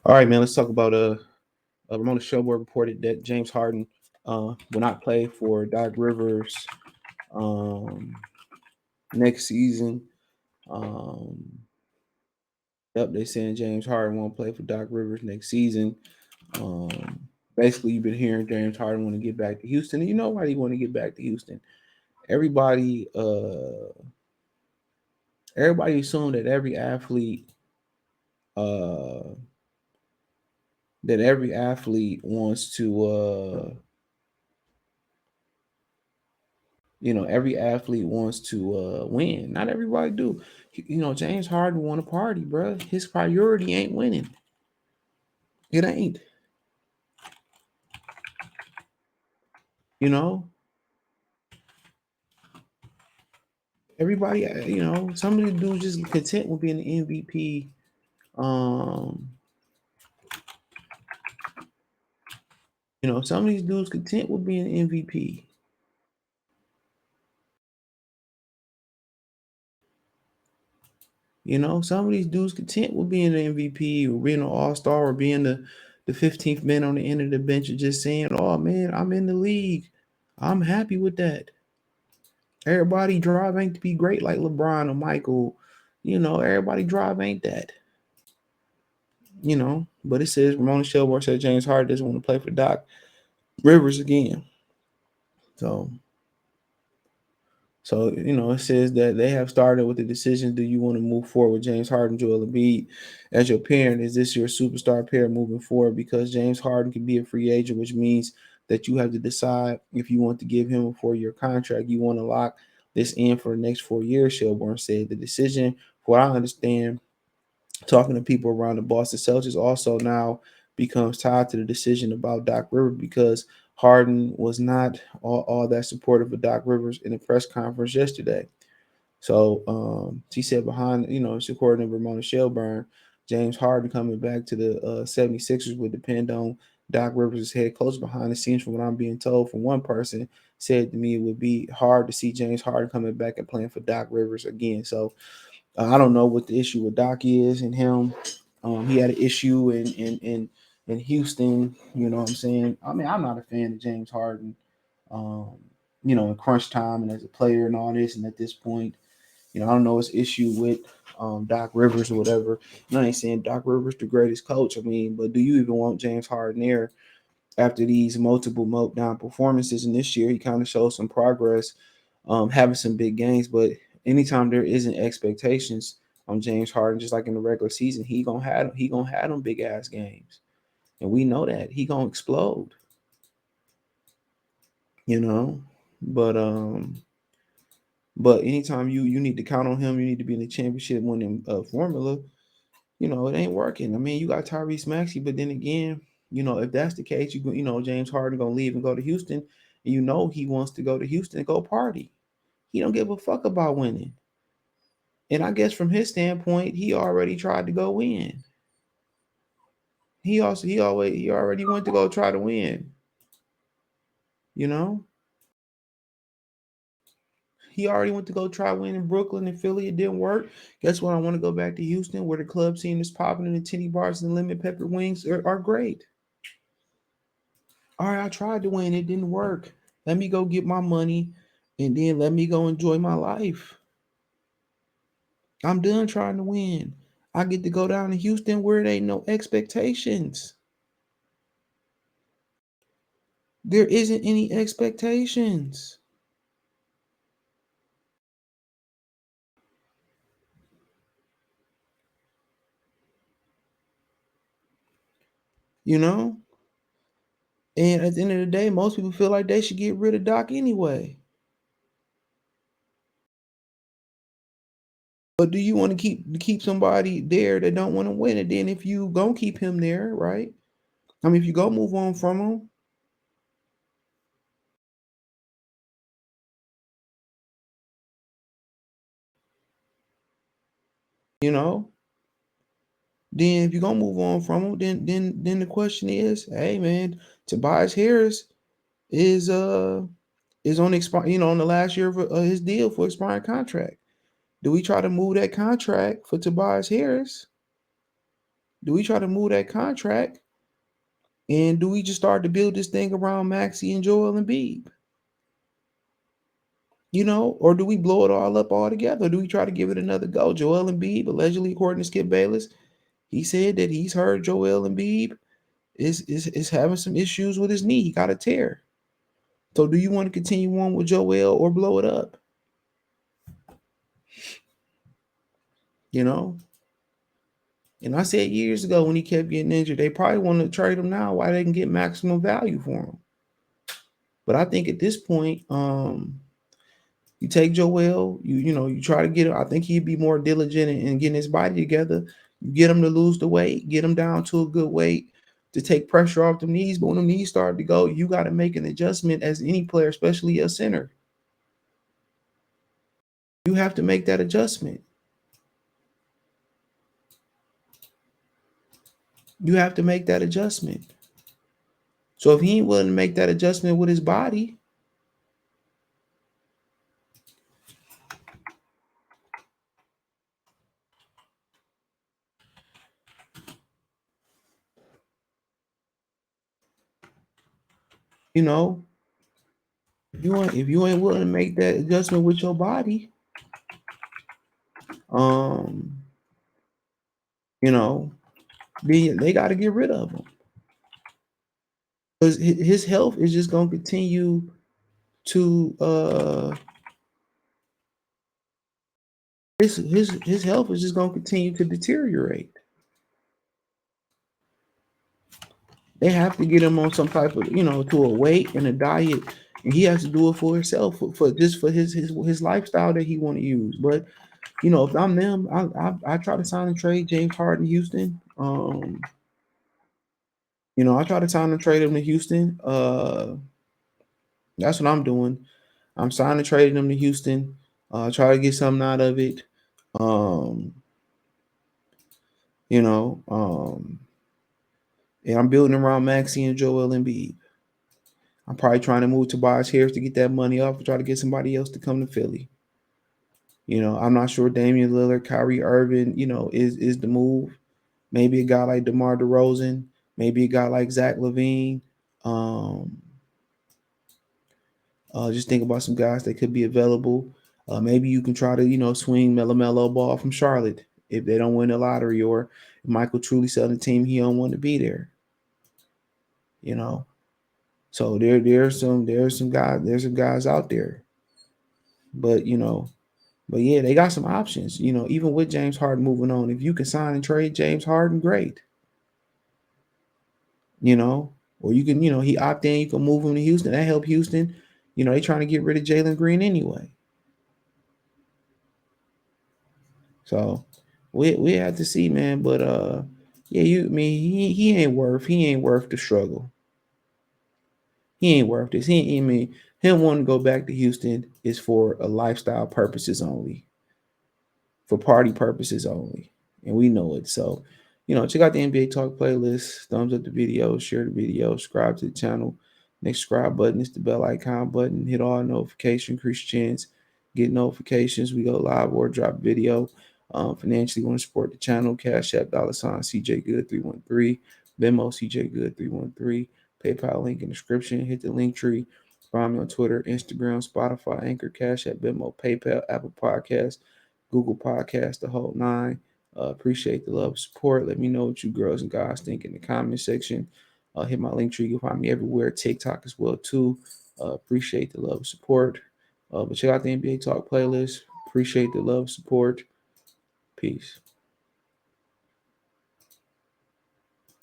All right, man. Let's talk about Ramona Shelburne reported that James Harden will not play for Doc Rivers um next season. Um, yep, they saying James Harden won't play for Doc Rivers next season. Basically, you've been hearing James Harden want to get back to Houston, and you know why he want to get back to Houston. Everybody, everybody assumed that uh, every athlete wants to every athlete wants to win. Not everybody do. James Harden want to party, bro. His priority ain't winning. It ain't. You know, everybody. Some of the dudes just content with being an MVP. Um, some of these dudes content with being an MVP. Some of these dudes content with being an MVP or being an All Star or being the 15th man on the end of the bench and just saying, "Oh man, I'm in the league. I'm happy with that." Everybody drive ain't to be great like LeBron or Michael. Everybody drive ain't that. But it says Ramona Shelburne said James Harden doesn't want to play for Doc Rivers again. So it says that they have started with the decision: do you want to move forward with James Harden, Joel Embiid as your parent? Is this your superstar pair moving forward? Because James Harden can be a free agent, which means that you have to decide if you want to give him a 4-year contract. You want to lock this in for the next 4 years, Shelburne said. The decision, for what I understand, talking to people around the Boston Celtics also now becomes tied to the decision about Doc Rivers because Harden was not all that supportive of Doc Rivers in a press conference yesterday. So she said it's according to Ramona Shelburne, James Harden coming back to the 76ers would depend on Doc Rivers' head coach. Behind the scenes, from what I'm being told from one person, said to me it would be hard to see James Harden coming back and playing for Doc Rivers again. So I don't know what the issue with Doc is and him. He had an issue in Houston. You know what I'm saying? I mean, I'm not a fan of James Harden. Um, in crunch time and as a player and all this, and at this point, I don't know his issue with Doc Rivers or whatever. And I ain't saying Doc Rivers the greatest coach. I mean, but do you even want James Harden there after these multiple meltdown performances? And this year, he kind of showed some progress, having some big games. But anytime there isn't expectations on James Harden, just like in the regular season, he gonna have them big ass games, and we know that he gonna explode. You know, but anytime you need to count on him, you need to be in the championship winning formula. It ain't working. I mean, you got Tyrese Maxey, but then again, if that's the case, James Harden gonna leave and go to Houston, and he wants to go to Houston and go party. He don't give a fuck about winning. And I guess from his standpoint, he already tried to go win. He already went to go try to win. You know, he already went to go try win in Brooklyn and Philly. It didn't work. Guess what? I want to go back to Houston, where the club scene is popping and the titty bars and lemon pepper wings are great. All right, I tried to win. It didn't work. Let me go get my money and then let me go enjoy my life. I'm done trying to win. I get to go down to Houston where there ain't no expectations. There isn't any expectations. You know? And at the end of the day, most people feel like they should get rid of Doc anyway. But do you want to keep somebody there that don't want to win? And then if you gonna keep him there, right? I mean, if you go move on from him, you know, then if you're gonna move on from him, then the question is, hey man, Tobias Harris is on on the last year of his deal for expiring contract. Do we try to move that contract for Tobias Harris? Do we try to move that contract? And do we just start to build this thing around Maxey and Joel Embiid? Or do we blow it all up altogether? Do we try to give it another go? Joel Embiid, allegedly, according to Skip Bayless, he said that he's heard Joel Embiid is having some issues with his knee. He got a tear. So do you want to continue on with Joel or blow it up? You know? And I said years ago when he kept getting injured, they probably want to trade him now while they can get maximum value for him. But I think at this point, you take Joel, you try to get him. I think he'd be more diligent in getting his body together. You get him to lose the weight, get him down to a good weight to take pressure off the knees. But when the knees start to go, you got to make an adjustment as any player, especially a center. You have to make that adjustment. You have to make that adjustment. So if he ain't willing to make that adjustment with his body, you know, if you ain't willing to make that adjustment with your body, um, they got to get rid of him because his health is just gonna continue to his health is just gonna continue to deteriorate. They have to get him on some type of to a weight and a diet, and he has to do it for himself for just for his lifestyle that he want to use. But if I'm them, I try to sign and trade James Harden Houston. I try to sign and trade him to Houston. That's what I'm doing. I'm signing trading him to Houston. Try to get something out of it. Um, you know, um, and I'm building around Maxey and Joel Embiid. I'm probably trying to move Tobias Harris to get that money off and try to get somebody else to come to Philly. I'm not sure Damian Lillard, Kyrie Irving, is the move. Maybe a guy like DeMar DeRozan, maybe a guy like Zach LaVine. Just think about some guys that could be available. Maybe you can try to, swing Melo Ball from Charlotte if they don't win the lottery, or if Michael truly selling the team, he don't want to be there. So there's some guys out there, but yeah, they got some options. Even with James Harden moving on, if you can sign and trade James Harden, great. Or you can, he opt in, you can move him to Houston. That help Houston. They trying to get rid of Jalen Green anyway. So we have to see, man. But yeah, he ain't worth the struggle. He ain't worth this. Him wanting to go back to Houston is for a lifestyle purposes only, for party purposes only, and we know it. So, check out the NBA Talk playlist. Thumbs up the video, share the video, subscribe to the channel. Next subscribe button is the bell icon button. Hit all notifications, increase chance, get notifications. We go live or drop video. Financially, want to support the channel? Cash App $ CJ Good 313, Venmo CJ Good 313, PayPal link in the description. Hit the link tree. Find me on Twitter, Instagram, Spotify, Anchor, Cash App, Venmo, PayPal, Apple Podcasts, Google Podcast, the whole nine. Appreciate the love and support. Let me know what you girls and guys think in the comment section. Hit my link tree. You'll find me everywhere. TikTok as well too. Appreciate the love and support. But check out the NBA Talk playlist. Appreciate the love and support. Peace.